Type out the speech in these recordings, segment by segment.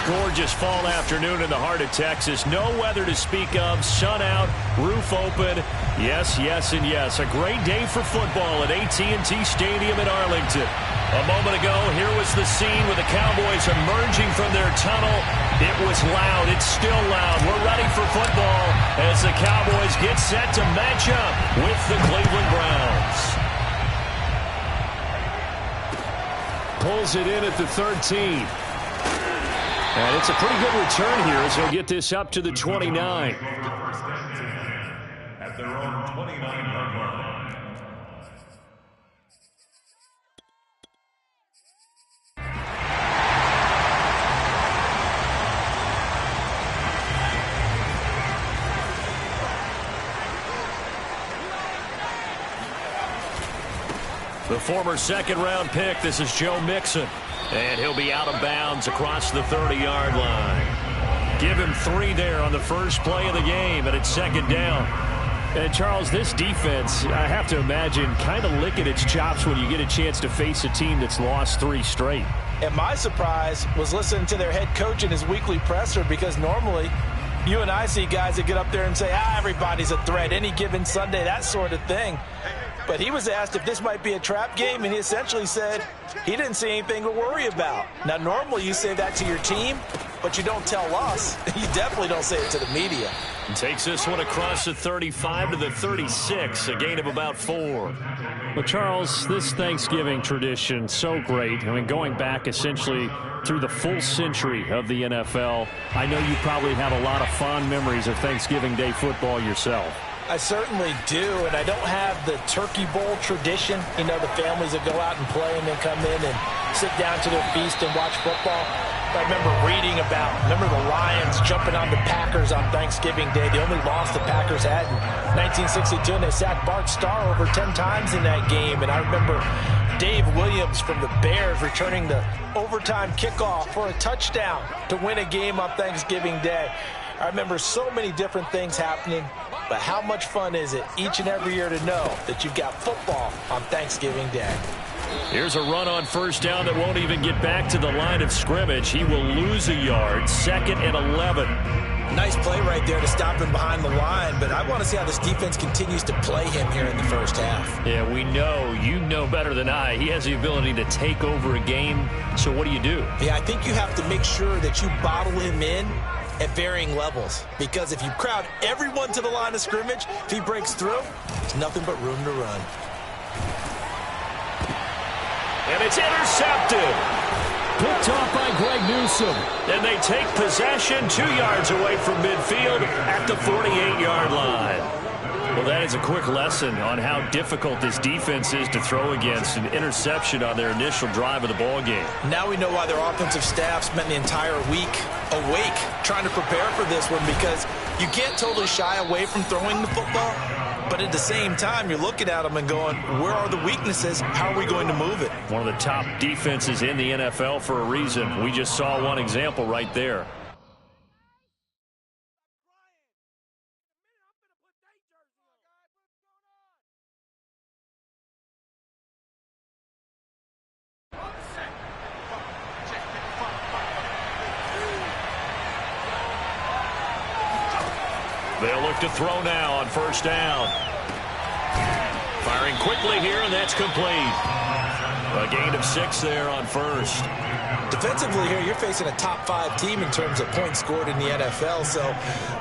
gorgeous fall afternoon in the heart of Texas. No weather to speak of. Sun out, roof open. Yes, yes, and yes. A great day for football at AT&T Stadium in Arlington. A moment ago, here was the scene with the Cowboys emerging from their tunnel. It was loud. It's still loud. We're ready for football as the Cowboys get set to match up with the Cleveland Browns. Pulls it in at the 13. And it's a pretty good return here as he'll get this up to the 29. At their own 29-yard line. The former second-round pick, this is Joe Mixon. And he'll be out of bounds across the 30-yard line. Give him 3 there on the first play of the game, and it's second down. And Charles, this defense, I have to imagine, kind of licking its chops when you get a chance to face a team that's lost 3 straight. And my surprise was listening to their head coach in his weekly presser, because normally you and I see guys that get up there and say, everybody's a threat any given Sunday, that sort of thing. But he was asked if this might be a trap game, and he essentially said he didn't see anything to worry about. Now, normally you say that to your team, but you don't tell us. You definitely don't say it to the media. And takes this one across the 35 to the 36, a gain of about 4. Well, Charles, this Thanksgiving tradition, so great. I mean, going back essentially through the full century of the NFL, I know you probably have a lot of fond memories of Thanksgiving Day football yourself. I certainly do, and I don't have the Turkey Bowl tradition. You know, the families that go out and play and then come in and sit down to their feast and watch football. I remember reading remember the Lions jumping on the Packers on Thanksgiving Day. The only loss the Packers had in 1962, and they sacked Bart Starr over 10 times in that game. And I remember Dave Williams from the Bears returning the overtime kickoff for a touchdown to win a game on Thanksgiving Day. I remember so many different things happening, but how much fun is it each and every year to know that you've got football on Thanksgiving Day? Here's a run on first down that won't even get back to the line of scrimmage. He will lose a yard, 2nd and 11. Nice play right there to stop him behind the line, but I want to see how this defense continues to play him here in the first half. Yeah, we know, you know better than I, he has the ability to take over a game, so what do you do? Yeah, I think you have to make sure that you bottle him in at varying levels, because if you crowd everyone to the line of scrimmage, if he breaks through, there's nothing but room to run. And it's intercepted. Picked off by Greg Newsome. And they take possession 2 yards away from midfield at the 48-yard line. Well, that is a quick lesson on how difficult this defense is to throw against. An interception on their initial drive of the ball game. Now we know why their offensive staff spent the entire week awake trying to prepare for this one, because you can't totally shy away from throwing the football, but at the same time you're looking at them and going, where are the weaknesses? How are we going to move it? One of the top defenses in the NFL for a reason. We just saw one example right there. They'll look to throw now on first down. Firing quickly here, and that's complete. A gain of 6 there on first. Defensively here, you're facing a top 5 team in terms of points scored in the NFL. So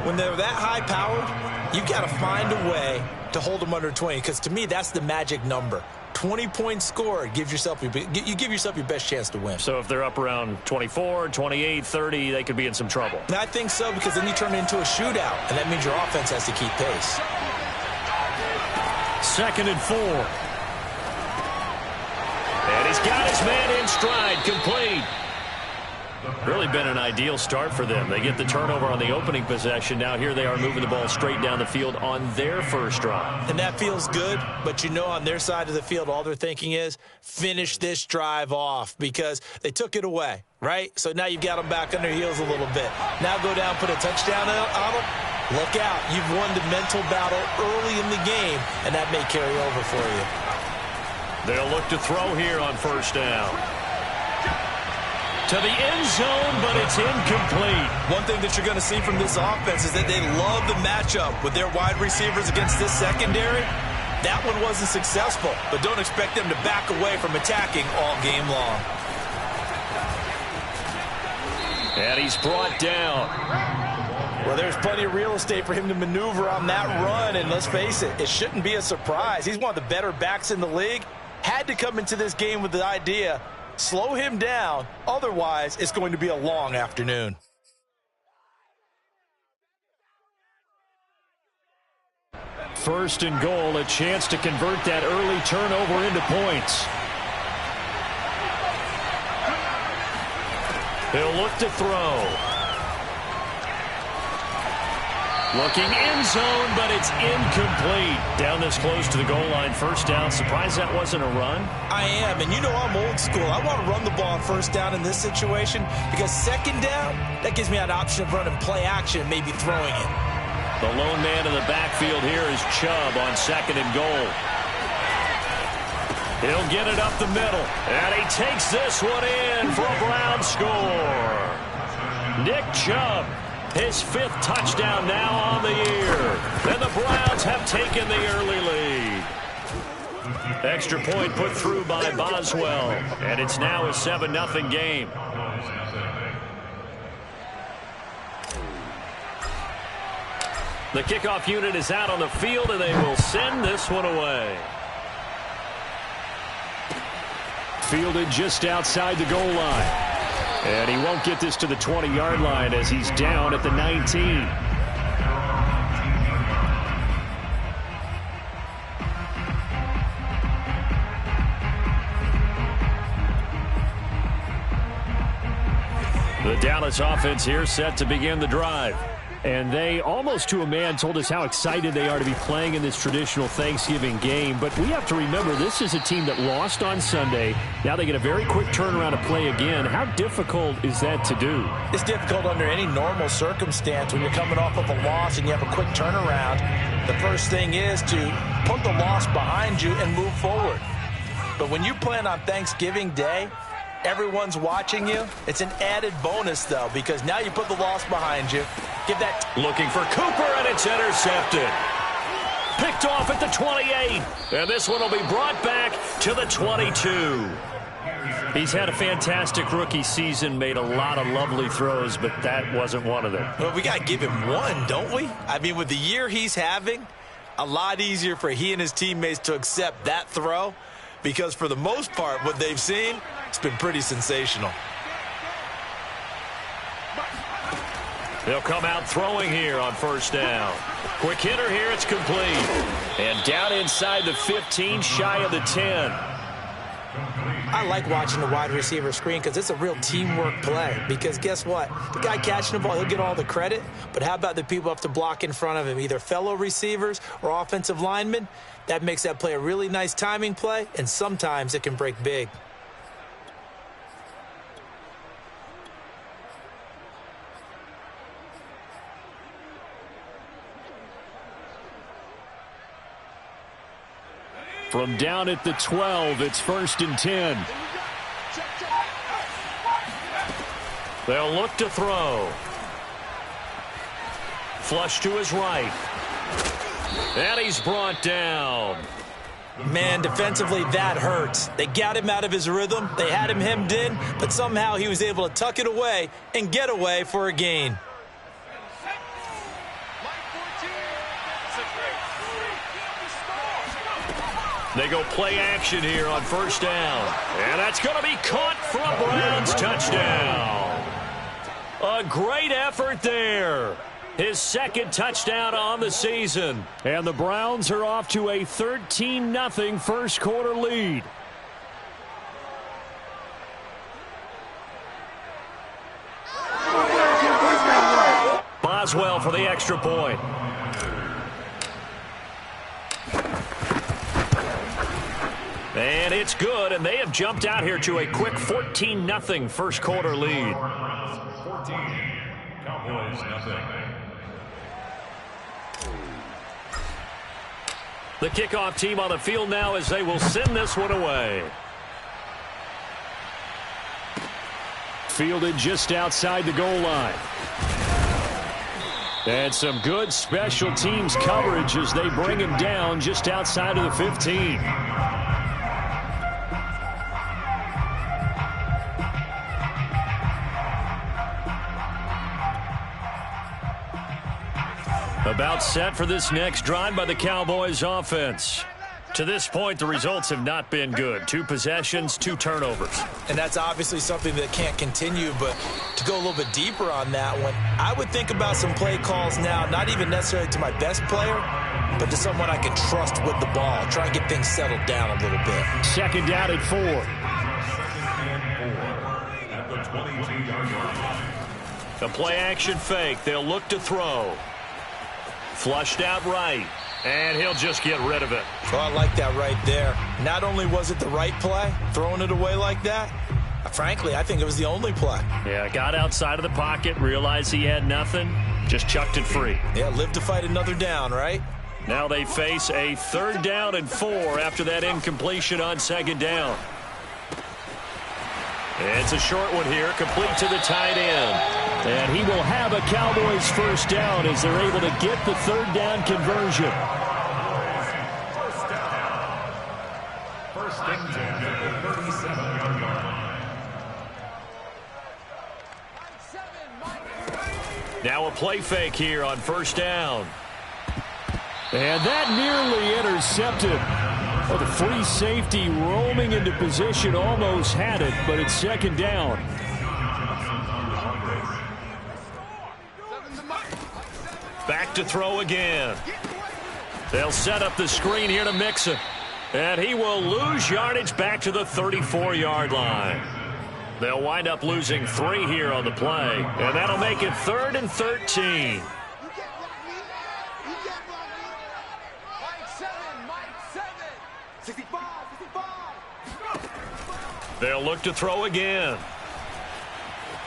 when they're that high-powered, you've got to find a way to hold them under 20, because to me, that's the magic number. 20 points scored, you give yourself your best chance to win. So if they're up around 24, 28, 30, they could be in some trouble. And I think so, because then you turn it into a shootout, and that means your offense has to keep pace. 2nd and 4. And he's got his man in stride, complete. Really been an ideal start for them. They get the turnover on the opening possession. Now here they are moving the ball straight down the field on their first drive. And that feels good, but you know on their side of the field all they're thinking is finish this drive off, because they took it away, right? So now you've got them back on their heels a little bit. Now go down, put a touchdown on them. Look out. You've won the mental battle early in the game, and that may carry over for you. They'll look to throw here on first down. to the end zone, but it's incomplete. One thing that you're going to see from this offense is that they love the matchup with their wide receivers against this secondary. That one wasn't successful, but don't expect them to back away from attacking all game long. And he's brought down. Well, there's plenty of real estate for him to maneuver on that run, and let's face it, it shouldn't be a surprise. He's one of the better backs in the league. Had to come into this game with the idea, slow him down, otherwise it's going to be a long afternoon. First and goal, a chance to convert that early turnover into points. He'll look to throw. Looking end zone, but it's incomplete. Down this close to the goal line, first down. Surprised that wasn't a run? I am, and you know I'm old school. I want to run the ball on first down in this situation because second down, that gives me an option of running play action and maybe throwing it. The lone man in the backfield here is Chubb on second and goal. He'll get it up the middle, and he takes this one in for a Brown score. Nick Chubb. His 5th touchdown now on the year. And the Browns have taken the early lead. Extra point put through by Boswell. And it's now a 7-0 game. The kickoff unit is out on the field, and they will send this one away. Fielded just outside the goal line. And he won't get this to the 20-yard line as he's down at the 19. The Dallas offense here set to begin the drive. And they, almost to a man, told us how excited they are to be playing in this traditional Thanksgiving game. But we have to remember, this is a team that lost on Sunday. Now they get a very quick turnaround to play again. How difficult is that to do? It's difficult under any normal circumstance when you're coming off of a loss and you have a quick turnaround. The first thing is to put the loss behind you and move forward. But when you plan on Thanksgiving Day, everyone's watching you. It's an added bonus, though, because now you put the loss behind you. Give that. Looking for Cooper, and it's intercepted. Picked off at the 28. And this one will be brought back to the 22. He's had a fantastic rookie season, made a lot of lovely throws, but that wasn't one of them. Well, we got to give him one, don't we? I mean, with the year he's having, a lot easier for he and his teammates to accept that throw, because for the most part, what they've seen, it's been pretty sensational. They'll come out throwing here on first down. Quick hitter here, it's complete. And down inside the 15, shy of the 10. I like watching the wide receiver screen because it's a real teamwork play. Because guess what? The guy catching the ball, he'll get all the credit. But how about the people who have to block in front of him, either fellow receivers or offensive linemen? That makes that play a really nice timing play, and sometimes it can break big. From down at the 12, it's 1st and 10. They'll look to throw. Flush to his right. And he's brought down. Man, defensively, that hurts. They got him out of his rhythm. They had him hemmed in, but somehow he was able to tuck it away and get away for a gain. They go play action here on first down. And that's going to be caught for a Browns touchdown. A great effort there. His 2nd touchdown on the season. And the Browns are off to a 13-0 first quarter lead. Boswell for the extra point. And it's good, and they have jumped out here to a quick 14-0 first quarter lead. 14, Cowboys nothing. The kickoff team on the field now as they will send this one away. fielded just outside the goal line. And some good special teams coverage as they bring him down just outside of the 15. About set for this next drive by the Cowboys offense. To this point, the results have not been good. 2 possessions, 2 turnovers. And that's obviously something that can't continue, but to go a little bit deeper on that one, I would think about some play calls now, not even necessarily to my best player, but to someone I can trust with the ball. Try and get things settled down a little bit. Second down at 4. At the 22-yard line. A play-action fake. They'll look to throw. Flushed out right. And he'll just get rid of it. Well, I like that right there. Not only was it the right play, throwing it away like that, frankly, I think it was the only play. Yeah, got outside of the pocket, realized he had nothing, just chucked it free. Yeah, live to fight another down, right? Now they face a 3rd down and 4 after that incompletion on 2nd down. It's a short one here, complete to the tight end. And he will have a Cowboys 1st down as they're able to get the 3rd down conversion. First and 10 at the 37-yard line. Now a play fake here on 1st down. And that nearly intercepted. Well, the free safety roaming into position almost had it, but it's 2nd down. Back to throw again. They'll set up the screen here to Mixon. And he will lose yardage back to the 34-yard line. They'll wind up losing 3 here on the play. And that'll make it 3rd and 13. They'll look to throw again.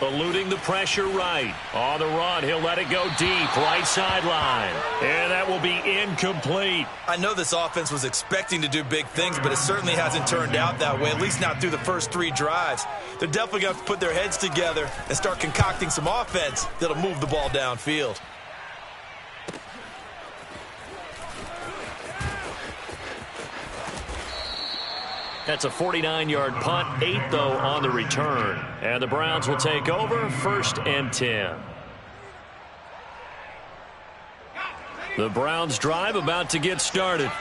Eluding the pressure right. On the run, he'll let it go deep. Right sideline. And that will be incomplete. I know this offense was expecting to do big things, but it certainly hasn't turned out that way, at least not through the first 3 drives. They're definitely going to have to put their heads together and start concocting some offense that'll move the ball downfield. That's a 49-yard punt, 8 though on the return. And the Browns will take over 1st and 10. The Browns drive about to get started.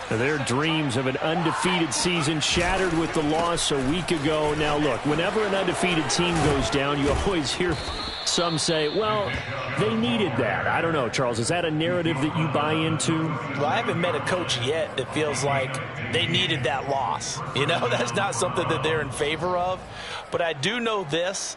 Their dreams of an undefeated season shattered with the loss a week ago. Now look, whenever an undefeated team goes down, you always hear some say, well, they needed that. I don't know, Charles. Is that a narrative that you buy into? Well, I haven't met a coach yet that feels like they needed that loss. You know, that's not something that they're in favor of. But I do know this.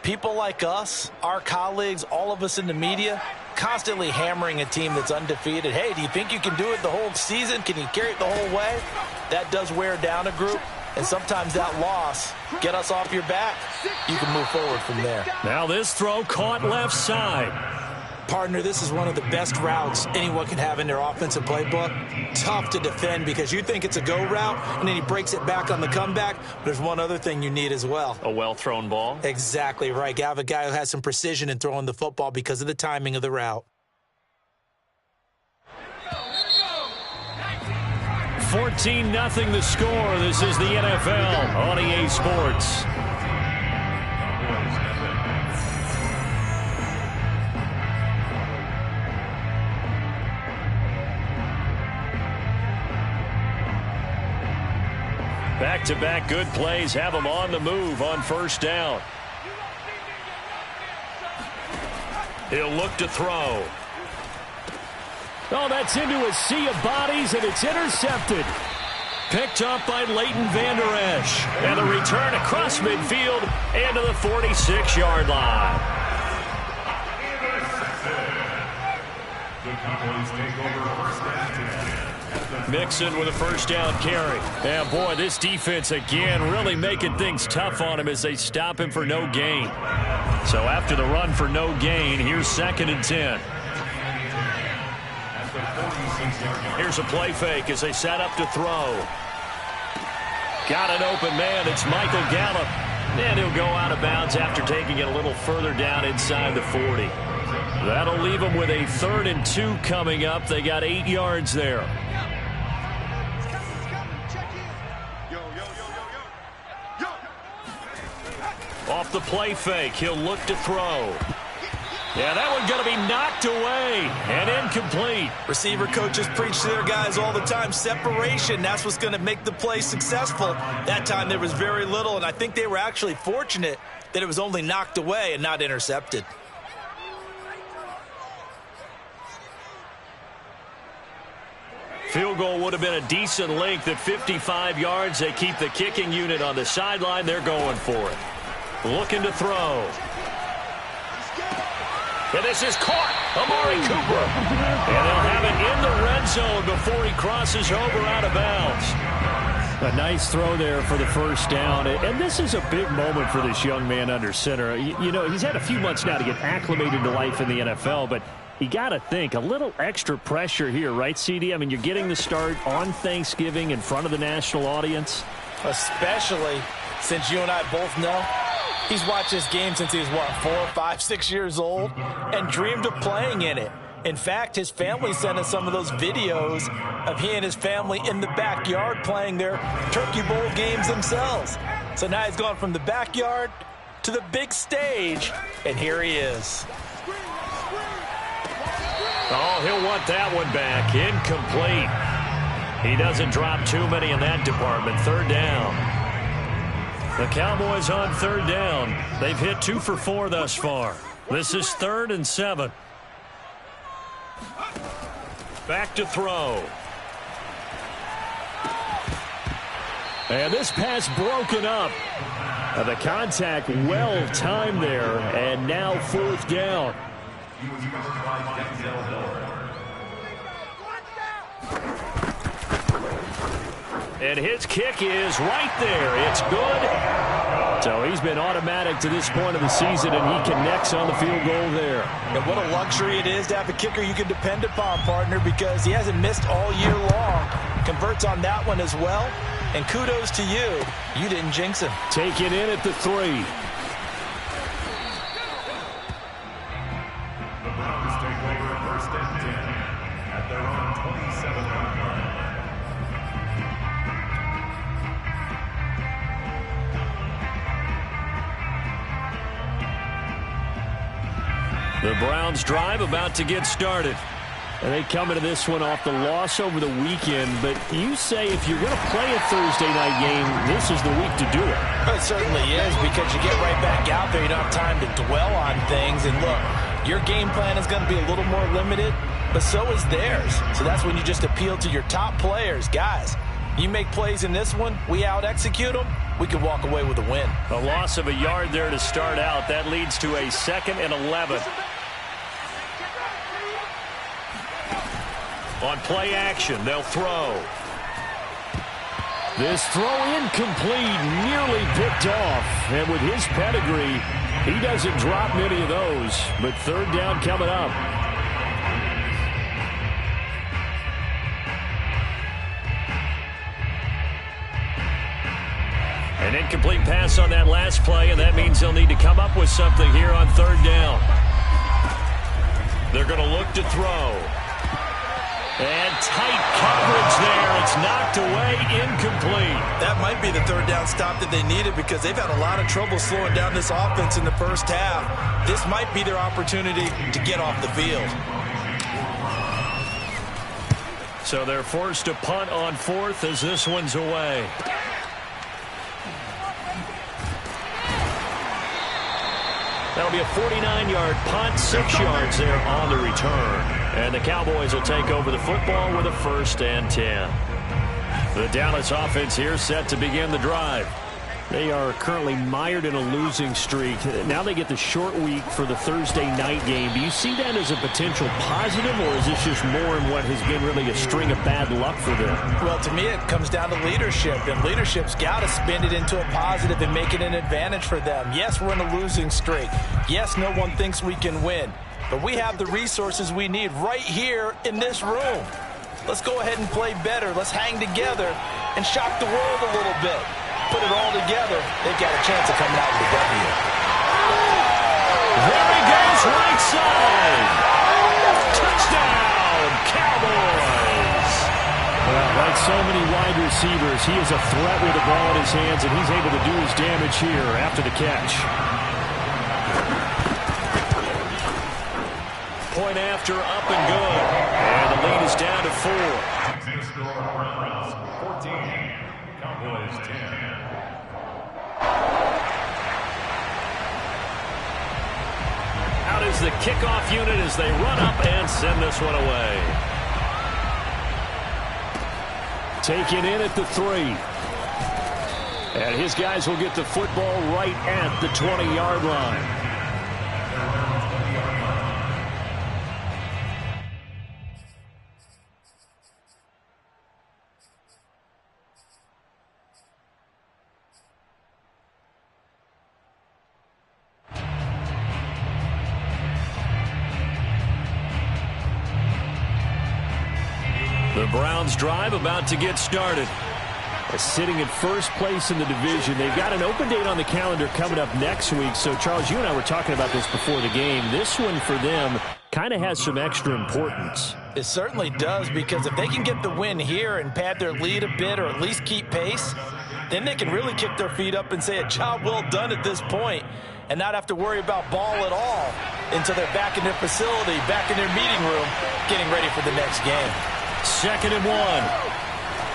People like us, our colleagues, all of us in the media, constantly hammering a team that's undefeated. Hey, do you think you can do it the whole season? Can you carry it the whole way? That does wear down a group. And sometimes that loss, get us off your back, you can move forward from there. Now this throw caught left side. Partner, this is one of the best routes anyone can have in their offensive playbook. Tough to defend because you think it's a go route, and then he breaks it back on the comeback. There's one other thing you need as well. A well-thrown ball? Exactly right. You have a guy who has some precision in throwing the football because of the timing of the route. 14-0 the score. This is the NFL on EA Sports. Back-to-back good plays have them on the move on 1st down. He'll look to throw. Oh, that's into a sea of bodies, and it's intercepted. Picked up by Leighton Vander Esch. And the return across midfield and to the 46-yard line. The Cowboys take over 1st and 10. Mixon with a 1st down carry. And boy, this defense again really making things tough on him as they stop him for no gain. So after the run for no gain, here's 2nd and 10. Here's a play fake as they set up to throw. Got an open man. It's Michael Gallup. And he'll go out of bounds after taking it a little further down inside the 40. That'll leave them with a 3rd and 2 coming up. They got 8 yards there. Off the play fake, he'll look to throw. Yeah, that one's going to be knocked away and incomplete. Receiver coaches preach to their guys all the time. Separation, that's what's going to make the play successful. That time there was very little, and I think they were actually fortunate that it was only knocked away and not intercepted. Field goal would have been a decent length at 55 yards. They keep the kicking unit on the sideline. They're going for it. Looking to throw. And this is caught. Amari Cooper. And they'll have it in the red zone before he crosses over out of bounds. A nice throw there for the first down. And this is a big moment for this young man under center. You know, he's had a few months now to get acclimated to life in the NFL, but you got to think a little extra pressure here, right, CD? I mean, you're getting the start on Thanksgiving in front of the national audience. Especially since you and I both know he's watched this game since he was, what, 4, 5, 6 years old and dreamed of playing in it. In fact, his family sent us some of those videos of he and his family in the backyard playing their Turkey Bowl games themselves. So now he's gone from the backyard to the big stage, and here he is. Oh, he'll want that one back. Incomplete. He doesn't drop too many in that department. 3rd down. The Cowboys on 3rd down. They've hit 2 for 4 thus far. This is 3rd and 7. Back to throw. And this pass broken up. The contact well timed there. And now 4th down. And his kick is right there. It's good. So he's been automatic to this point of the season, and he connects on the field goal there. And what a luxury it is to have a kicker you can depend upon, partner, because he hasn't missed all year long. Converts on that one as well. And kudos to you. You didn't jinx him. Take it in at the 3. The Browns drive about to get started. And they come into this one off the loss over the weekend. But you say if you're going to play a Thursday night game, this is the week to do it. It certainly is, because you get right back out there. You don't have time to dwell on things. And look, your game plan is going to be a little more limited, but so is theirs. So that's when you just appeal to your top players. Guys, you make plays in this one, we out-execute them, we can walk away with a win. A loss of a yard there to start out. That leads to a 2nd and 11. On play action, they'll throw. This throw incomplete, nearly picked off. And with his pedigree, he doesn't drop many of those. But 3rd down coming up. An incomplete pass on that last play, and that means they'll need to come up with something here on 3rd down. They're going to look to throw. And tight coverage there. It's knocked away, incomplete. That might be the 3rd down stop that they needed, because they've had a lot of trouble slowing down this offense in the first half. This might be their opportunity to get off the field. So they're forced to punt on 4th as this one's away. That'll be a 49-yard punt, 6 yards there on the return. And the Cowboys will take over the football with a 1st and 10. The Dallas offense here set to begin the drive. They are currently mired in a losing streak. Now they get the short week for the Thursday night game. Do you see that as a potential positive, or is this just more in what has been really a string of bad luck for them? Well, to me, it comes down to leadership, and leadership's got to spin it into a positive and make it an advantage for them. Yes, we're in a losing streak. Yes, no one thinks we can win, but we have the resources we need right here in this room. Let's go ahead and play better. Let's hang together and shock the world a little bit. put it all together, they've got a chance of coming out with a W. There he goes, right side. Touchdown, Cowboys. Well, like so many wide receivers, he is a threat with the ball in his hands, and he's able to do his damage here after the catch. Point after, up and good. And the lead is down to 4. Browns 14, Cowboys 10. Out is the kickoff unit as they run up and send this one away. Taken in at the 3. And his guys will get the football right at the 20-yard line. The Browns drive about to get started. Sitting in first place in the division. They've got an open date on the calendar coming up next week. So, Charles, you and I were talking about this before the game. This one for them kind of has some extra importance. It certainly does, because if they can get the win here and pad their lead a bit or at least keep pace, then they can really kick their feet up and say a job well done at this point and not have to worry about ball at all until they're back in their facility, back in their meeting room, getting ready for the next game. 2nd and 1.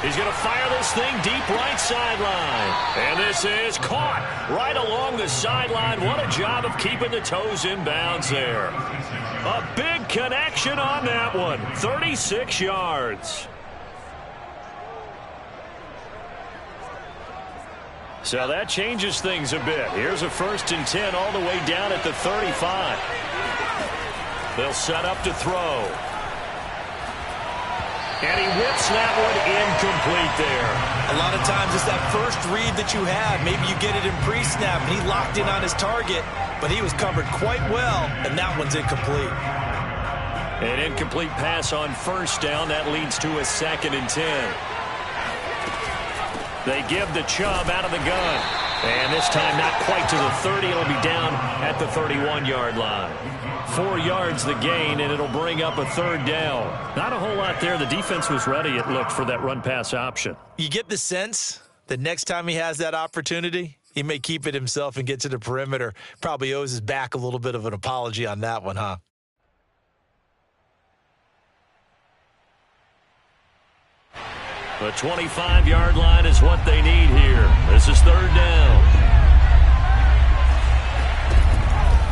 He's going to fire this thing deep right sideline. And this is caught right along the sideline. What a job of keeping the toes in bounds there. A big connection on that one. 36 yards. So that changes things a bit. Here's a 1st and 10 all the way down at the 35. They'll set up to throw. And he whips that one incomplete there. A lot of times it's that first read that you have. Maybe you get it in pre-snap, and he locked in on his target, but he was covered quite well, and that one's incomplete. An incomplete pass on 1st down. That leads to a 2nd and 10. They give the Chubb out of the gun. And this time not quite to the 30. It'll be down at the 31-yard line. 4 yards the gain, and it'll bring up a 3rd down. Not a whole lot there. The defense was ready, it looked, for that run-pass option. You get the sense that next time he has that opportunity, he may keep it himself and get to the perimeter. Probably owes his back a little bit of an apology on that one, huh? The 25-yard line is what they need here. This is 3rd down.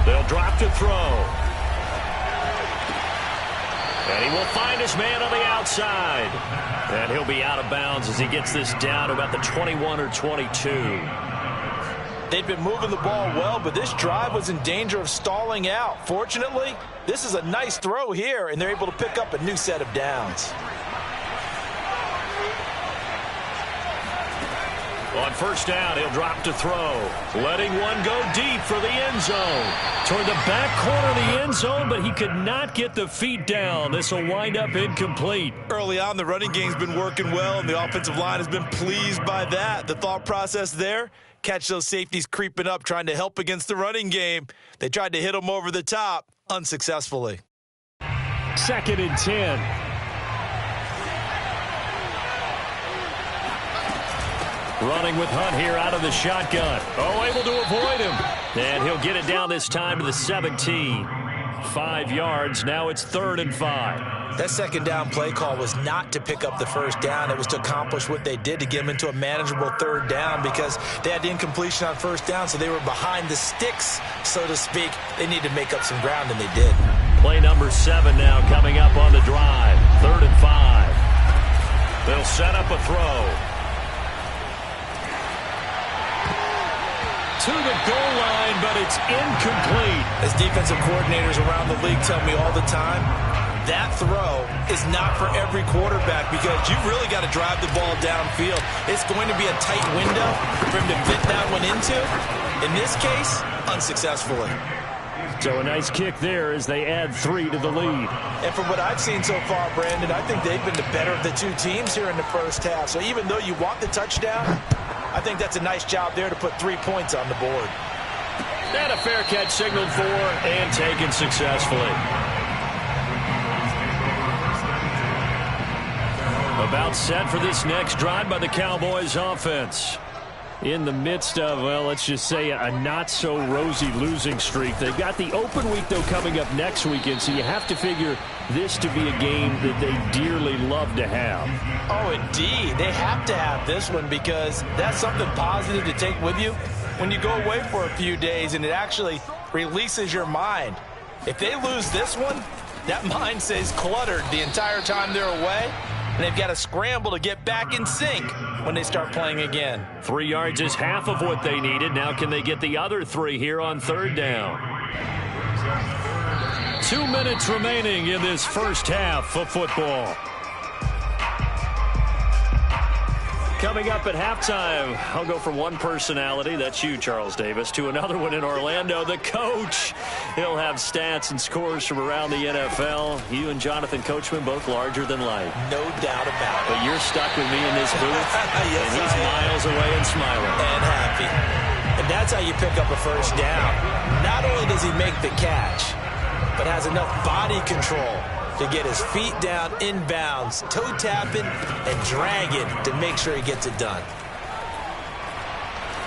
They'll drop to throw. And he will find his man on the outside. And he'll be out of bounds as he gets this down to about the 21 or 22. They've been moving the ball well, but this drive was in danger of stalling out. Fortunately, this is a nice throw here, and they're able to pick up a new set of downs. On 1st down, he'll drop to throw. Letting one go deep for the end zone. Toward the back corner of the end zone, but he could not get the feet down. This will wind up incomplete. Early on, the running game's been working well, and the offensive line has been pleased by that. The thought process there, catch those safeties creeping up, trying to help against the running game. They tried to hit them over the top, unsuccessfully. 2nd and 10. Running with Hunt here out of the shotgun. Oh, able to avoid him. And he'll get it down this time to the 17. 5 yards. Now it's 3rd and 5. That 2nd down play call was not to pick up the 1st down. It was to accomplish what they did to get them into a manageable 3rd down because they had the incompletion on 1st down, so they were behind the sticks, so to speak. They needed to make up some ground, and they did. Play number 7 now coming up on the drive. 3rd and 5. They'll set up a throw. To the goal line, but it's incomplete. As defensive coordinators around the league tell me all the time, that throw is not for every quarterback because you've really got to drive the ball downfield. It's going to be a tight window for him to fit that one into. In this case, unsuccessfully. So a nice kick there as they add 3 to the lead. And from what I've seen so far, Brandon, I think they've been the better of the two teams here in the 1st half. So even though you want the touchdown, I think that's a nice job there to put 3 points on the board. And a fair catch signaled for and taken successfully. About set for this next drive by the Cowboys offense. In the midst of, well, let's just say a not-so-rosy losing streak. They've got the open week, though, coming up next weekend, so you have to figure this to be a game that they dearly love to have. Oh, indeed. They have to have this one because that's something positive to take with you when you go away for a few days, and it actually releases your mind. If they lose this one, that mind stays cluttered the entire time they're away, and they've got to scramble to get back in sync when they start playing again. 3 yards is half of what they needed. Now can they get the other 3 here on third down? 2 minutes remaining in this first half of football. Coming up at halftime, I'll go from one personality, that's you, Charles Davis, to another one in Orlando, the coach. He'll have stats and scores from around the NFL. You and Jonathan Coachman both larger than life. No doubt about it. But you're stuck with me in this booth, yes, and he's miles away and smiling. And happy. And that's how you pick up a first down. Not only does he make the catch, but has enough body control to get his feet down inbounds, toe tapping and dragging to make sure he gets it done.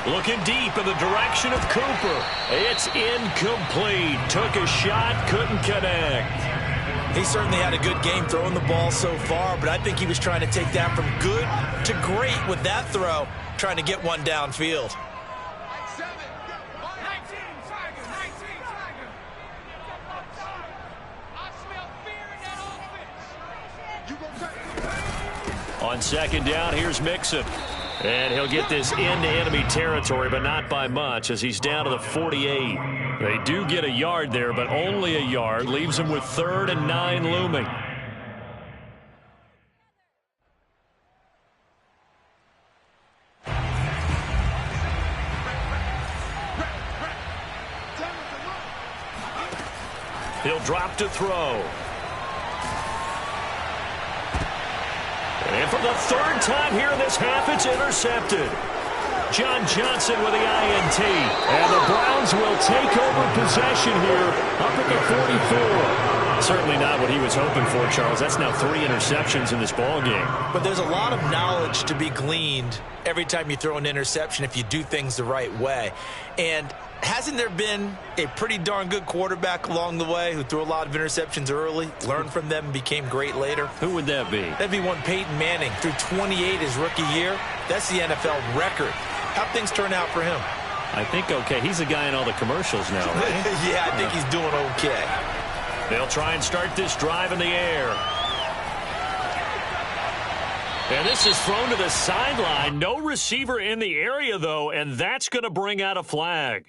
Looking deep in the direction of Cooper. It's incomplete. Took a shot, couldn't connect. He certainly had a good game throwing the ball so far, but I think he was trying to take that from good to great with that throw, trying to get one downfield. On second down, here's Mixon. And he'll get this into enemy territory, but not by much as he's down to the 48. They do get a yard there, but only a yard. Leaves him with 3rd and 9 looming. He'll drop to throw. And for the 3rd time here in this half, it's intercepted. John Johnson with the INT. And the Browns will take over possession here up at the 44. Certainly not what he was hoping for, Charles. That's now 3 interceptions in this ball game. But there's a lot of knowledge to be gleaned every time you throw an interception if you do things the right way. And hasn't there been a pretty darn good quarterback along the way who threw a lot of interceptions early, learned from them, and became great later? Who would that be? That'd be one Peyton Manning, threw 28 his rookie year. That's the NFL record. How'd things turn out for him? I think okay. He's a guy in all the commercials now, right? Yeah, I think he's doing okay. They'll try and start this drive in the air. And this is thrown to the sideline. No receiver in the area, though, and that's going to bring out a flag.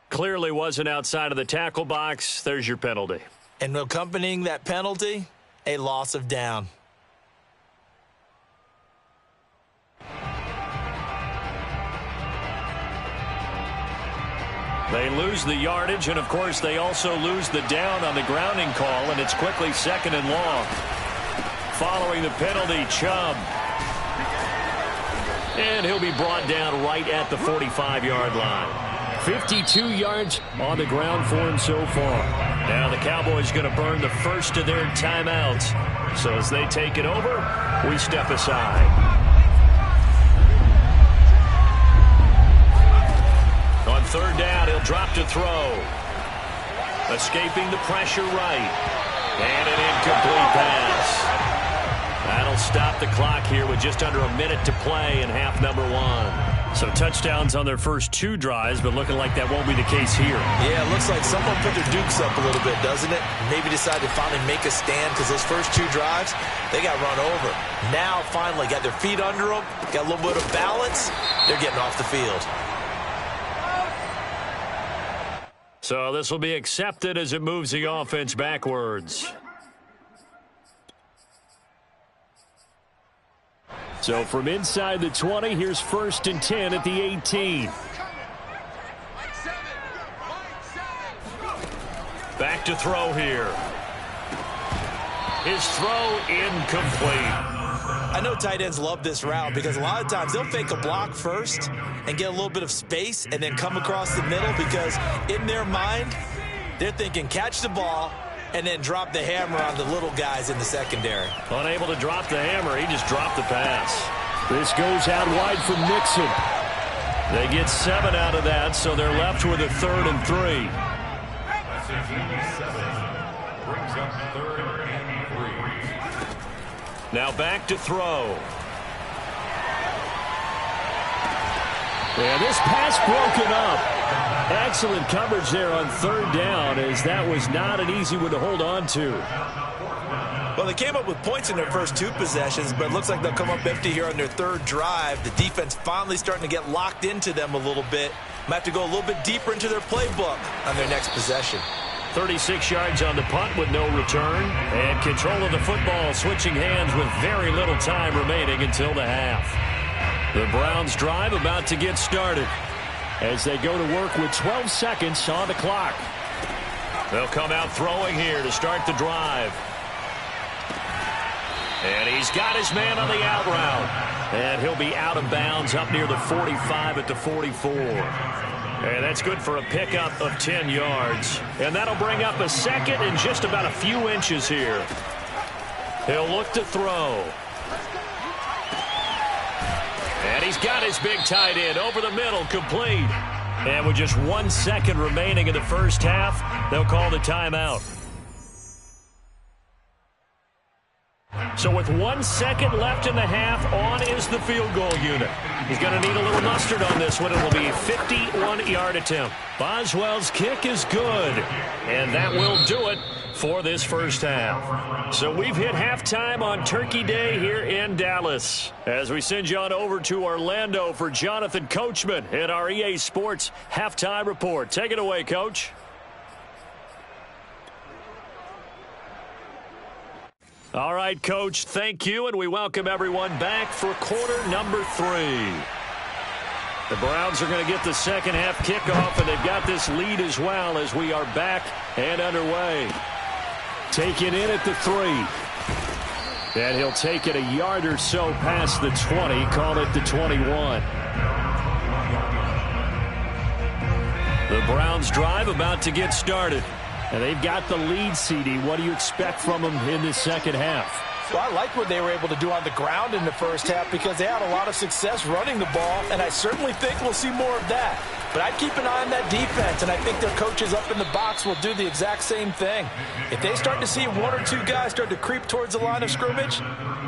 Clearly wasn't outside of the tackle box. There's your penalty. And accompanying that penalty, a loss of down. They lose the yardage, and, of course, they also lose the down on the grounding call, and it's quickly 2nd and long. Following the penalty, Chubb. And he'll be brought down right at the 45-yard line. 52 yards on the ground for him so far. Now the Cowboys going to burn the first of their timeouts. So as they take it over, we step aside. On 3rd down, he'll drop to throw. Escaping the pressure right. And an incomplete pass. That'll stop the clock here with just under a minute to play in half number 1. So touchdowns on their first 2 drives, but looking like that won't be the case here. Yeah, it looks like someone put their dukes up a little bit, doesn't it? Maybe decided to finally make a stand because those first 2 drives, they got run over. Now, finally, got their feet under them, got a little bit of balance. They're getting off the field. So this will be accepted as it moves the offense backwards. So from inside the 20, here's 1st and 10 at the 18. Back to throw here. His throw incomplete. I know tight ends love this route because a lot of times they'll fake a block first and get a little bit of space and then come across the middle because in their mind, they're thinking catch the ball and then drop the hammer on the little guys in the secondary. Unable to drop the hammer, he just dropped the pass. This goes out wide for Nixon. They get 7 out of that, so they're left with a 3rd and 3. Brings up 3rd and 3. Now back to throw. And this pass broken up. Excellent coverage there on 3rd down, as that was not an easy one to hold on to. Well, they came up with points in their first 2 possessions, but it looks like they'll come up empty here on their 3rd drive. The defense finally starting to get locked into them a little bit. Might have to go a little bit deeper into their playbook on their next possession. 36 yards on the punt with no return. And control of the football switching hands with very little time remaining until the half. The Browns drive about to get started as they go to work with 12 seconds on the clock. They'll come out throwing here to start the drive. And he's got his man on the out route. And he'll be out of bounds up near the 45 at the 44. And that's good for a pickup of 10 yards. And that'll bring up a 2nd and just about a few inches here. He'll look to throw. And he's got his big tight end over the middle, complete. And with just 1 second remaining in the first half, they'll call the timeout. So with 1 second left in the half, on is the field goal unit. He's going to need a little mustard on this one. It will be a 51-yard attempt. Boswell's kick is good, and that will do it for this first half. So we've hit halftime on Turkey Day here in Dallas. As we send you on over to Orlando for Jonathan Coachman at our EA Sports Halftime Report. Take it away, Coach. All right, Coach, thank you, and we welcome everyone back for quarter number 3. The Browns are going to get the second half kickoff, and they've got this lead as well as we are back and underway. Taken in at the 3. And he'll take it a yard or so past the 20, call it the 21. The Browns drive about to get started. And they've got the lead, CD. What do you expect from them in this second half? Well, I like what they were able to do on the ground in the first half because they had a lot of success running the ball, and I certainly think we'll see more of that. But I'd keep an eye on that defense, and I think their coaches up in the box will do the exact same thing. If they start to see 1 or 2 guys start to creep towards the line of scrimmage,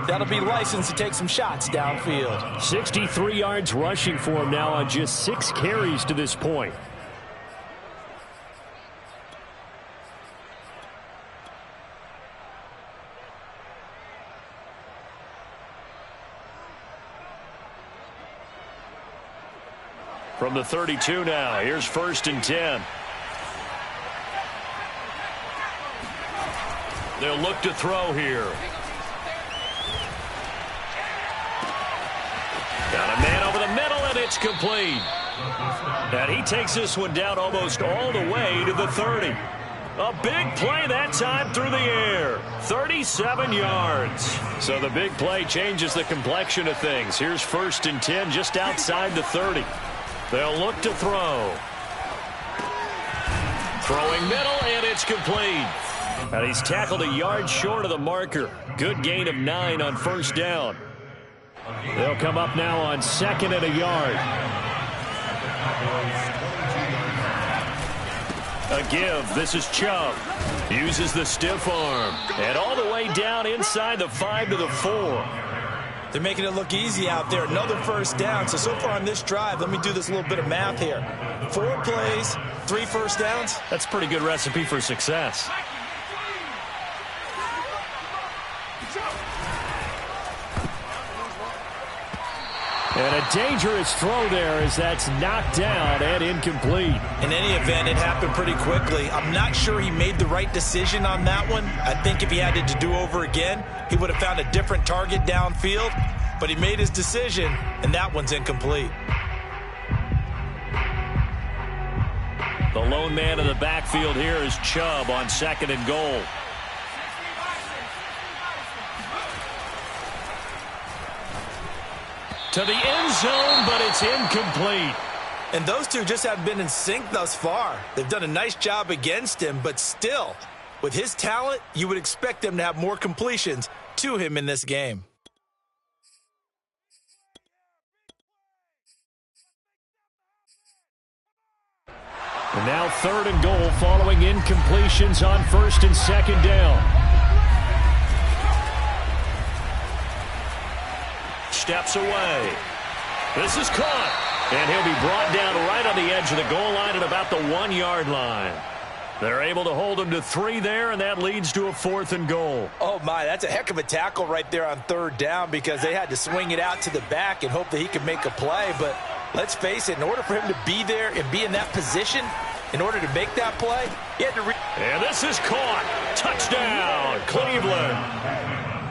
that'll be licensed to take some shots downfield. 63 yards rushing for him now on just 6 carries to this point. From the 32 now, here's 1st and 10. They'll look to throw here. Got a man over the middle, and it's complete. And he takes this one down almost all the way to the 30. A big play that time through the air. 37 yards. So the big play changes the complexion of things. Here's 1st and 10 just outside the 30. They'll look to throw. Throwing middle, and it's complete. And he's tackled a yard short of the marker. Good gain of 9 on 1st down. They'll come up now on 2nd and a yard. A give. This is Chubb. Uses the stiff arm. And all the way down inside the 5 to the 4. They're making it look easy out there. Another 1st down. So far on this drive, let me do this little bit of math here. 4 plays, 3 1st downs. That's a pretty good recipe for success. And a dangerous throw there as that's knocked down and incomplete. In any event, it happened pretty quickly. I'm not sure he made the right decision on that one. I think if he had it to do over again, he would have found a different target downfield. But he made his decision, and that one's incomplete. The lone man in the backfield here is Chubb on 2nd and goal. to the end zone, but it's incomplete. And those two just haven't been in sync thus far. They've done a nice job against him, but still, with his talent, you would expect him to have more completions to him in this game. And now 3rd and goal following incompletions on 1st and 2nd down. Steps away. This is caught. And he'll be brought down right on the edge of the goal line at about the 1-yard line. They're able to hold him to 3 there, and that leads to a 4th and goal. Oh, my, that's a heck of a tackle right there on 3rd down because they had to swing it out to the back and hope that he could make a play. But let's face it, in order for him to be there and be in that position, in order to make that play, he had to and this is caught. Touchdown, Cleveland.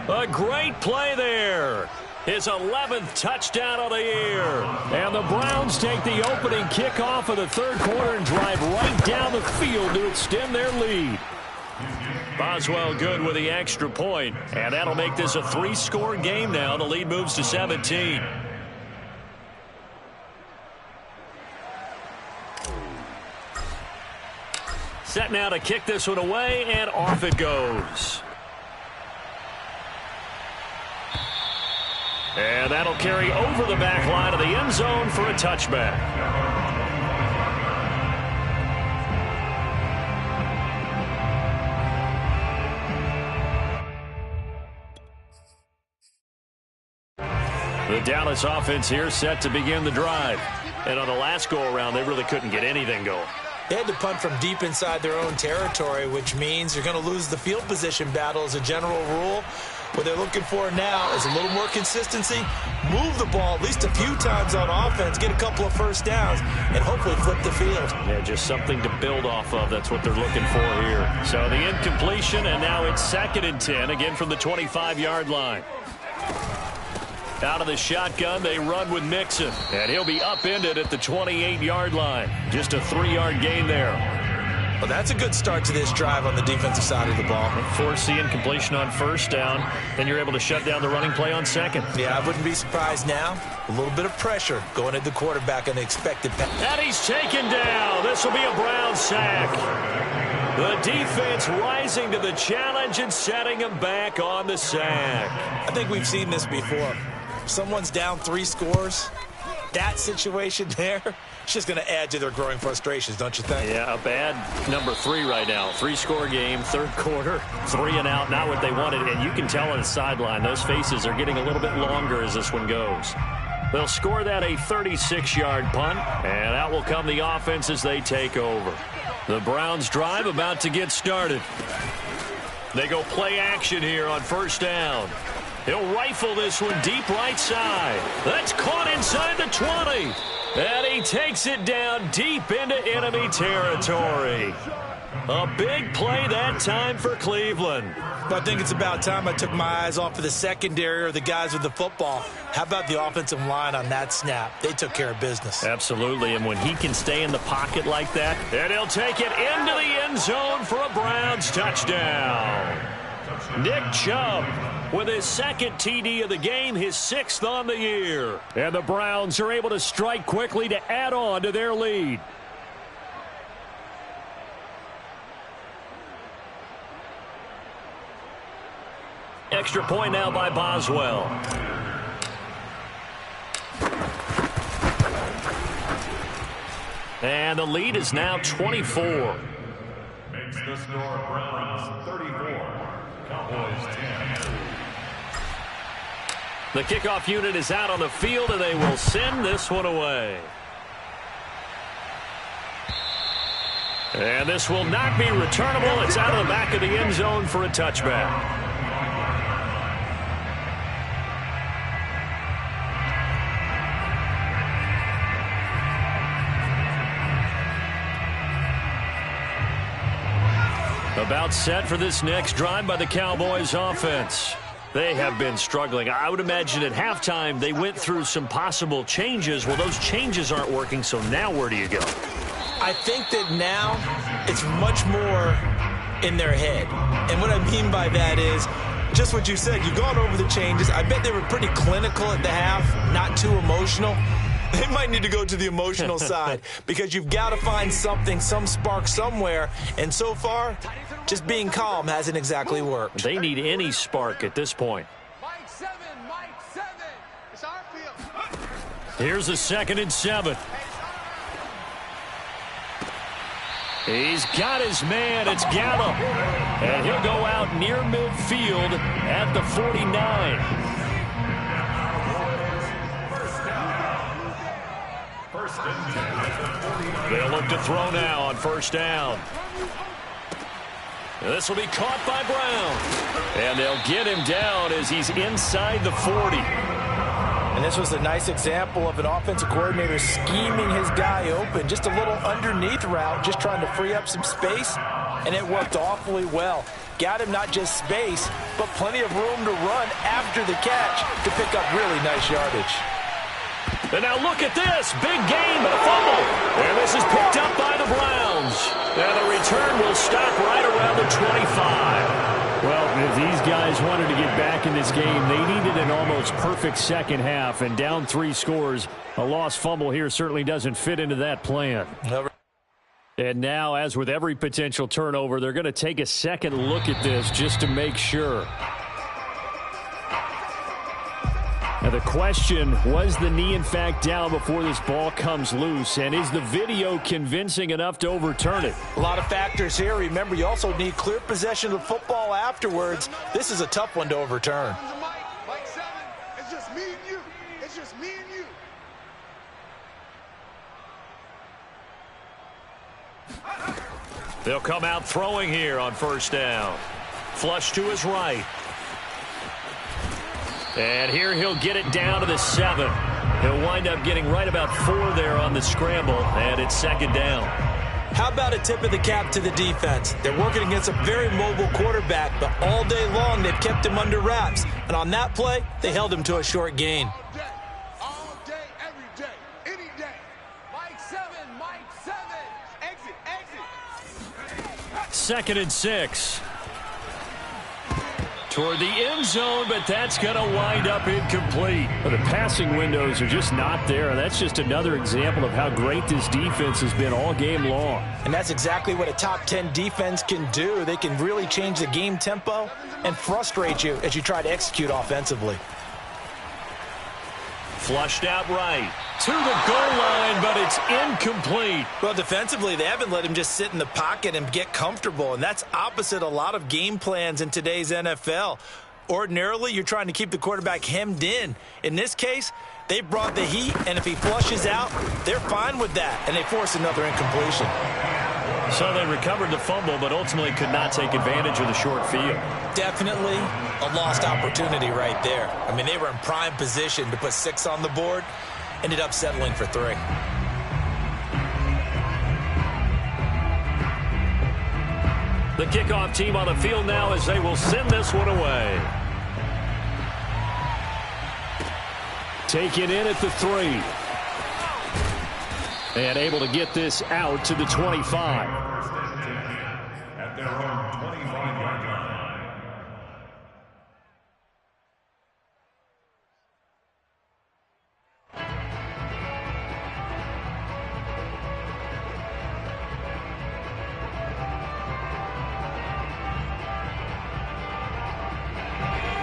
A great play there. His 11th touchdown of the year. And the Browns take the opening kickoff of the 3rd quarter and drive right down the field to extend their lead. Boswell good with the extra point, and that'll make this a 3-score game now. The lead moves to 17. Set now to kick this one away, and off it goes. And that'll carry over the back line of the end zone for a touchback. The Dallas offense here set to begin the drive. And on the last go-around, they really couldn't get anything going. They had to punt from deep inside their own territory, which means you're going to lose the field position battle as a general rule. What they're looking for now is a little more consistency, move the ball at least a few times on offense, get a couple of first downs, and hopefully flip the field. Yeah, just something to build off of. That's what they're looking for here. So the incompletion, and now it's 2nd and 10, again from the 25-yard line. Out of the shotgun, they run with Mixon, and he'll be upended at the 28-yard line. Just a 3-yard gain there. Well, that's a good start to this drive on the defensive side of the ball. Force the incompletion on 1st down, then you're able to shut down the running play on 2nd. Yeah, I wouldn't be surprised now. A little bit of pressure going at the quarterback on the expected pass. And he's taken down. This will be a Brown sack. The defense rising to the challenge and setting him back on the sack. I think we've seen this before. Someone's down 3 scores. That situation there, it's just going to add to their growing frustrations, don't you think? Yeah, a bad number 3 right now. 3-score game, 3rd quarter, 3 and out, not what they wanted. And you can tell on the sideline, those faces are getting a little bit longer as this one goes. They'll score that a 36-yard punt, and out will come the offense as they take over. The Browns drive about to get started. They go play action here on 1st down. He'll rifle this one deep right side. That's caught inside the 20. And he takes it down deep into enemy territory. A big play that time for Cleveland. I think it's about time I took my eyes off of the secondary or the guys with the football. How about the offensive line on that snap? They took care of business. Absolutely, and when he can stay in the pocket like that, and he'll take it into the end zone for a Browns touchdown. Nick Chubb with his 2nd TD of the game, his 6th on the year. And the Browns are able to strike quickly to add on to their lead. Extra point now by Boswell. And the lead is now 24. Makes the score Browns 34, Cowboys 10. The kickoff unit is out on the field, and they will send this one away. And this will not be returnable. It's out of the back of the end zone for a touchback. About set for this next drive by the Cowboys offense. They have been struggling. I would imagine at halftime they went through some possible changes. Well, those changes aren't working, so now where do you go? I think that now it's much more in their head. And what I mean by that is just what you said. You've gone over the changes. I bet they were pretty clinical at the half, not too emotional. They might need to go to the emotional side because you've got to find something, some spark somewhere. And so far, just being calm hasn't exactly worked. They need any spark at this point. Mike 7. It's our field. Here's a 2nd and 7. He's got his man. It's Gallup. And he'll go out near midfield at the 49. They'll look to throw now on 1st down. This will be caught by Brown. And they'll get him down as he's inside the 40. And this was a nice example of an offensive coordinator scheming his guy open. Just a little underneath route, just trying to free up some space. And it worked awfully well. Got him not just space, but plenty of room to run after the catch to pick up really nice yardage. And now look at this. Big game and a fumble. And this is picked up by the Browns. And the return will stop right around the 25. Well, if these guys wanted to get back in this game, they needed an almost perfect second half. And down 3 scores, a lost fumble here certainly doesn't fit into that plan. And now, as with every potential turnover, they're going to take a second look at this just to make sure. Now the question, was the knee in fact down before this ball comes loose? And is the video convincing enough to overturn it? A lot of factors here. Remember, you also need clear possession of the football afterwards. This is a tough one to overturn. Mike 7. It's just me and you. It's just me and you. They'll come out throwing here on 1st down. Flush to his right. And here he'll get it down to the 7. He'll wind up getting right about 4 there on the scramble, and it's 2nd down. How about a tip of the cap to the defense? They're working against a very mobile quarterback, but all day long they've kept him under wraps. And on that play, they held him to a short gain. All day, every day, any day. Mike 7. Exit. 2nd and 6. Toward the end zone, but that's going to wind up incomplete. Well, the passing windows are just not there, and that's just another example of how great this defense has been all game long. And that's exactly what a top 10 defense can do. They can really change the game tempo and frustrate you as you try to execute offensively. Flushed out right to the goal line, but it's incomplete. Well, defensively, they haven't let him just sit in the pocket and get comfortable, and that's opposite a lot of game plans in today's NFL. Ordinarily, you're trying to keep the quarterback hemmed in. In this case, they brought the heat, and if he flushes out, they're fine with that, and they force another incompletion. So they recovered the fumble, but ultimately could not take advantage of the short field. Definitely a lost opportunity right there. I mean, they were in prime position to put 6 on the board, ended up settling for 3. The kickoff team on the field now as they will send this one away. Take it in at the 3. And able to get this out to the 25. At their own 25-yard line.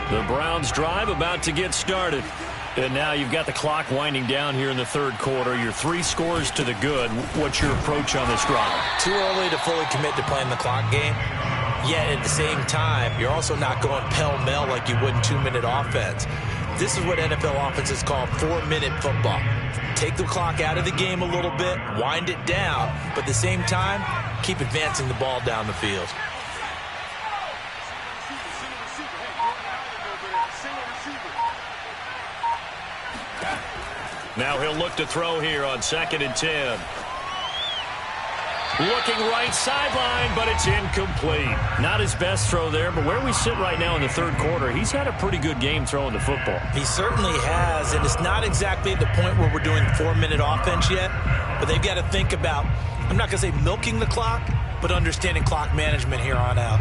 The Browns drive about to get started. And now you've got the clock winding down here in the 3rd quarter. Your 3 scores to the good. What's your approach on this drive? Too early to fully commit to playing the clock game. Yet at the same time, you're also not going pell-mell like you would in 2-minute offense. This is what NFL offenses call 4-minute football. Take the clock out of the game a little bit, wind it down, but at the same time, keep advancing the ball down the field. Now he'll look to throw here on 2nd and 10. Looking right sideline, but it's incomplete. Not his best throw there, but where we sit right now in the 3rd quarter, he's had a pretty good game throwing the football. He certainly has, and it's not exactly at the point where we're doing 4-minute offense yet, but they've got to think about, I'm not going to say milking the clock, but understanding clock management here on out.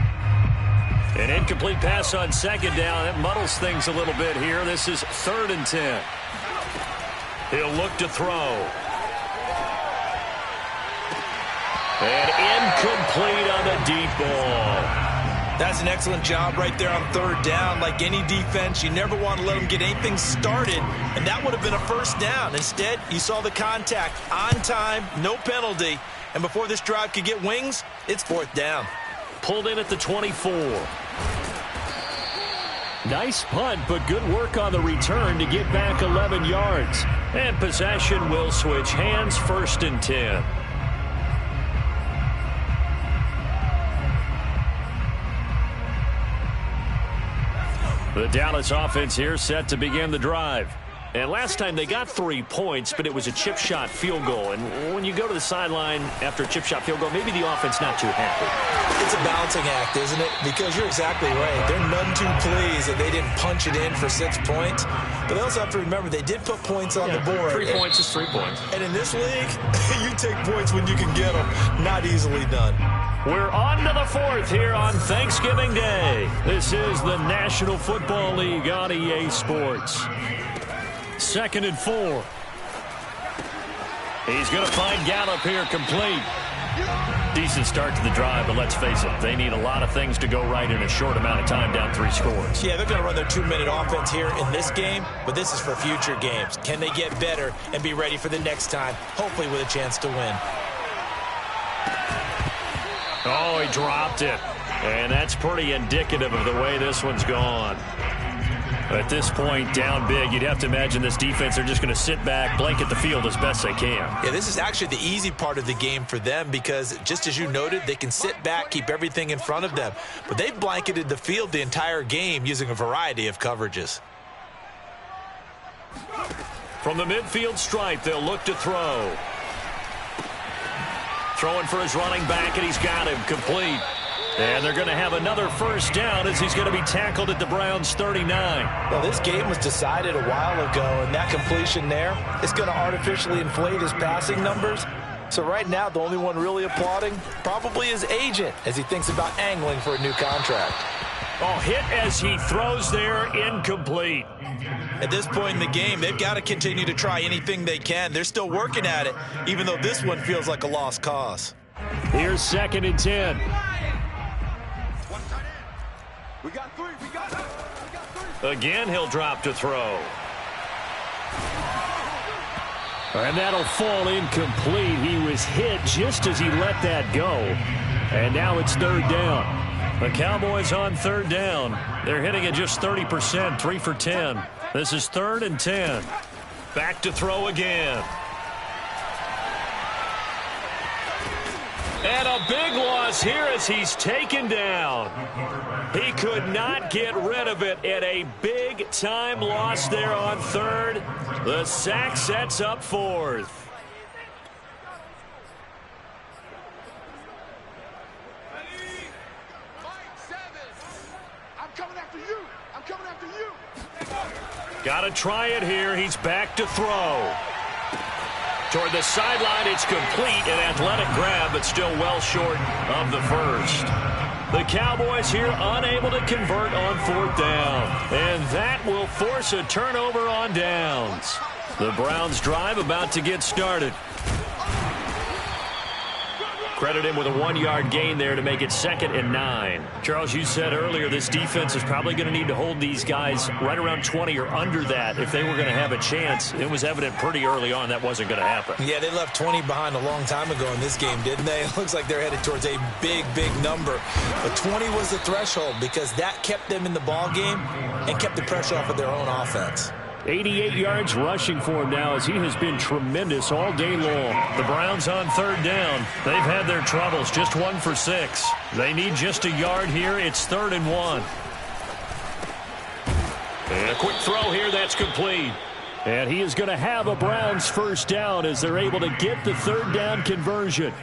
An incomplete pass on second down. That muddles things a little bit here. This is 3rd and 10. He'll look to throw. And incomplete on the deep ball. That's an excellent job right there on 3rd down. Like any defense, you never want to let them get anything started, and that would have been a 1st down. Instead, you saw the contact on time, no penalty, and before this drive could get wings, it's 4th down. Pulled in at the 24. Nice punt, but good work on the return to get back 11 yards. And possession will switch hands, 1st and 10. The Dallas offense here set to begin the drive. And last time they got 3 points, but it was a chip shot field goal. And when you go to the sideline after a chip shot field goal, maybe the offense not too happy. It's a balancing act, isn't it? Because you're exactly right. They're none too pleased that they didn't punch it in for 6 points. But they also have to remember they did put points on the board. 3 points is 3 points. And in this league, you take points when you can get them. Not easily done. We're on to the 4th here on Thanksgiving Day. This is the National Football League on EA Sports. 2nd and 4. He's going to find Gallup here complete. Decent start to the drive, but let's face it, they need a lot of things to go right in a short amount of time, down 3 scores. Yeah, they're going to run their 2-minute offense here in this game, but this is for future games. Can they get better and be ready for the next time, hopefully with a chance to win? Oh, he dropped it. And that's pretty indicative of the way this one's gone. At this point, down big, you'd have to imagine this defense, they're just going to sit back, blanket the field as best they can. Yeah, this is actually the easy part of the game for them because, just as you noted, they can sit back, keep everything in front of them. But they've blanketed the field the entire game using a variety of coverages. From the midfield stripe, they'll look to throw. Throwing for his running back, and he's got him complete. And they're going to have another 1st down as he's going to be tackled at the Browns' 39. Well, this game was decided a while ago, and that completion there is going to artificially inflate his passing numbers. So right now, the only one really applauding probably his agent as he thinks about angling for a new contract. Oh, hit as he throws there, incomplete. At this point in the game, they've got to continue to try anything they can. They're still working at it, even though this one feels like a lost cause. Here's 2nd and 10. We got 3. We got 3. Again, he'll drop to throw. And that'll fall incomplete. He was hit just as he let that go. And now it's 3rd down. The Cowboys on 3rd down. They're hitting at just 30%, 3 for 10. This is 3rd and 10. Back to throw again. And a big loss here as he's taken down. He could not get rid of it at a big-time loss there on 3rd. The sack sets up 4th. I'm coming after you. I'm coming after you. Got to try it here. He's back to throw. Toward the sideline, it's complete. An athletic grab, but still well short of the 1st. The Cowboys here unable to convert on 4th down. And that will force a turnover on downs. The Browns drive about to get started. Credit him with a 1-yard gain there to make it 2nd and 9. Charles, you said earlier this defense is probably going to need to hold these guys right around 20 or under that if they were going to have a chance. It was evident pretty early on that wasn't going to happen. Yeah, they left 20 behind a long time ago in this game, didn't they? It looks like they're headed towards a big, big number. But 20 was the threshold because that kept them in the ball game and kept the pressure off of their own offense. 88 yards rushing for him now as he has been tremendous all day long. The Browns on 3rd down. They've had their troubles, just 1 for 6. They need just a yard here. It's 3rd and 1. And a quick throw here, that's complete. And he is going to have a Browns 1st down as they're able to get the 3rd down conversion.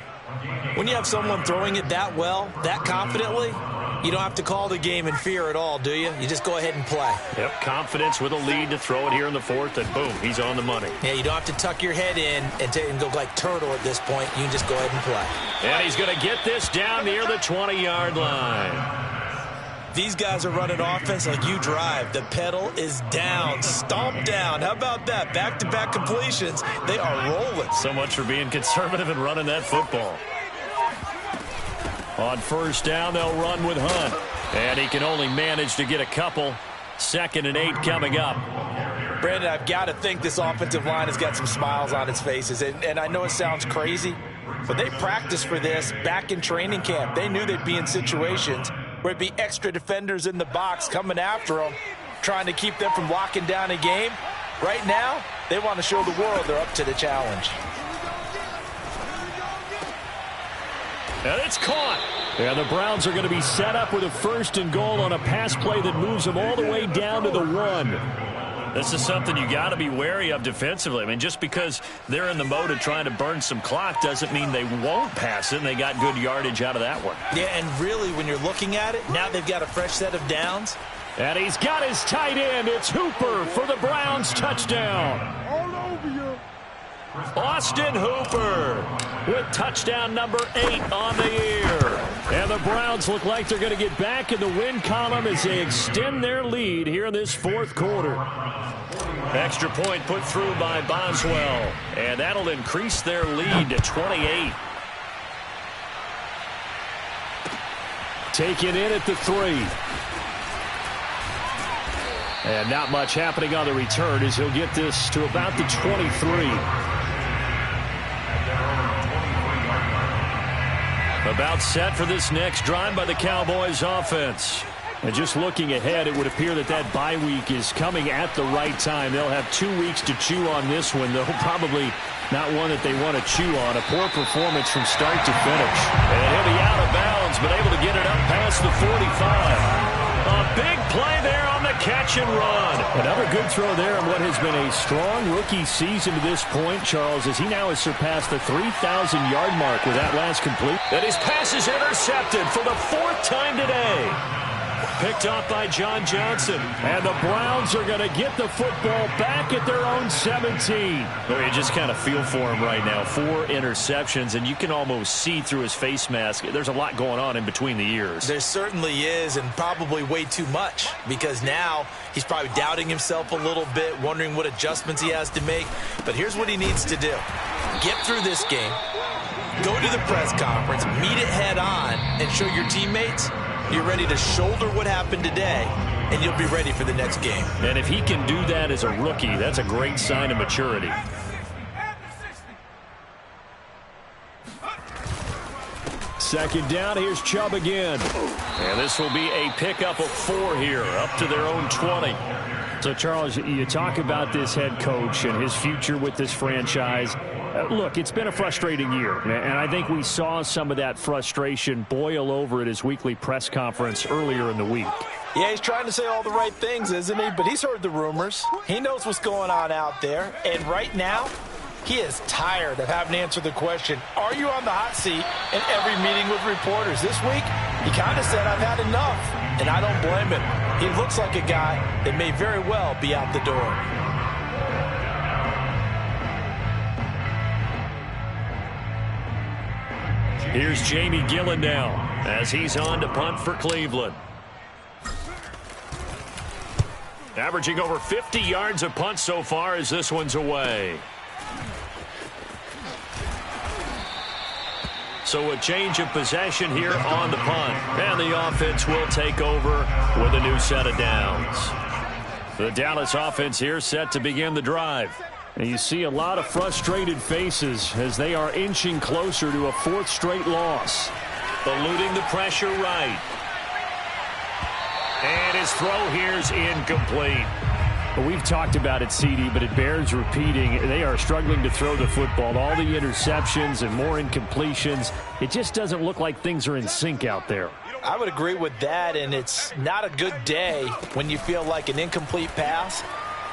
When you have someone throwing it that well, that confidently, you don't have to call the game in fear at all, do you? You just go ahead and play. Yep, confidence with a lead to throw it here in the 4th, and boom, he's on the money. Yeah, you don't have to tuck your head in and go like turtle at this point. You can just go ahead and play. And he's going to get this down near the 20-yard line. these guys are running offense like you drive, the pedal is down, stomp down. How about that? Back-to-back completions. They are rolling. So much for being conservative and running that football. On first down, they'll run with Hunt. And he can only manage to get a couple. 2nd and 8 coming up. Brandon, I've got to think this offensive line has got some smiles on its faces. And I know it sounds crazy, but they practiced for this back in training camp. They knew they'd be in situations where it'd be extra defenders in the box coming after them, trying to keep them from locking down a game. Right now, they want to show the world they're up to the challenge. And it's caught. And the Browns are going to be set up with a 1st and goal on a pass play that moves them all the way down to the 1. This is something you got to be wary of defensively. I mean, just because they're in the mode of trying to burn some clock doesn't mean they won't pass it, and they got good yardage out of that one. Yeah, and really, when you're looking at it, now they've got a fresh set of downs. And he's got his tight end. It's Hooper for the Browns touchdown. All over you. Austin Hooper with touchdown number 8 on the year. And the Browns look like they're going to get back in the win column as they extend their lead here in this 4th quarter. Extra point put through by Boswell. And that'll increase their lead to 28. Taken in at the 3. And not much happening on the return as he'll get this to about the 23. About set for this next drive by the Cowboys offense. And just looking ahead, it would appear that that bye week is coming at the right time. They'll have 2 weeks to chew on this one, though probably not one that they want to chew on. A poor performance from start to finish. And he'll be out of bounds, but able to get it up past the 45. A big play there on the catch and run. Another good throw there on what has been a strong rookie season to this point, Charles, as he now has surpassed the 3,000-yard mark with that last complete. And his pass is intercepted for the 4th time today. Picked off by John Johnson. And the Browns are going to get the football back at their own 17. Well, you just kind of feel for him right now. 4 interceptions, and you can almost see through his face mask. There's a lot going on in between the ears. There certainly is, and probably way too much, because now he's probably doubting himself a little bit, wondering what adjustments he has to make. But here's what he needs to do. Get through this game, go to the press conference, meet it head on, and show your teammates you're ready to shoulder what happened today, and you'll be ready for the next game. And if he can do that as a rookie, that's a great sign of maturity. Second down, here's Chubb again. And this will be a pickup of 4 here, up to their own 20. So, Charles, you talk about this head coach and his future with this franchise. Look, it's been a frustrating year, and I think we saw some of that frustration boil over at his weekly press conference earlier in the week. Yeah, he's trying to say all the right things, isn't he? But he's heard the rumors. He knows what's going on out there. And right now, he is tired of having to answer the question, are you on the hot seat in every meeting with reporters? This week, he kind of said, I've had enough. And I don't blame him. He looks like a guy that may very well be out the door. Here's Jamie Gillen now as he's on to punt for Cleveland. Averaging over 50 yards a punt so far as this one's away. So a change of possession here on the punt. And the offense will take over with a new set of downs. The Dallas offense here set to begin the drive. And you see a lot of frustrated faces as they are inching closer to a 4th straight loss. Eluding the pressure right. And his throw here's incomplete. Well, we've talked about it, CD, but it bears repeating. They are struggling to throw the football. All the interceptions and more incompletions. It just doesn't look like things are in sync out there. I would agree with that, and it's not a good day when you feel like an incomplete pass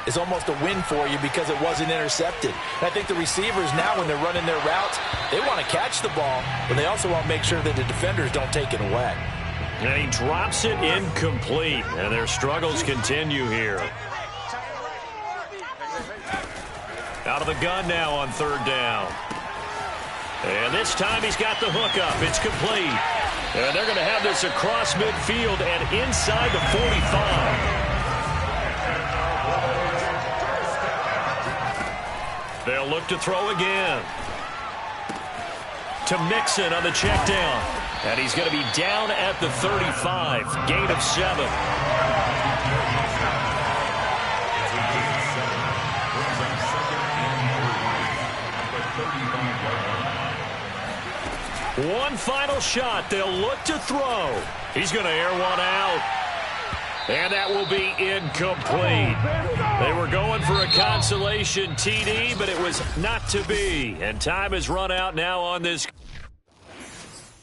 is almost a win for you because it wasn't intercepted. And I think the receivers now, when they're running their routes, they want to catch the ball, but they also want to make sure that the defenders don't take it away. And he drops it incomplete, and their struggles continue here. Out of the gun now on 3rd down. And this time he's got the hookup. It's complete. And they're going to have this across midfield and inside the 45. They'll look to throw again. To Mixon on the check down. And he's going to be down at the 35. Gain of 7. One final shot. They'll look to throw. He's going to air one out. And that will be incomplete. They were going for a consolation TD, but it was not to be. And time has run out now on this.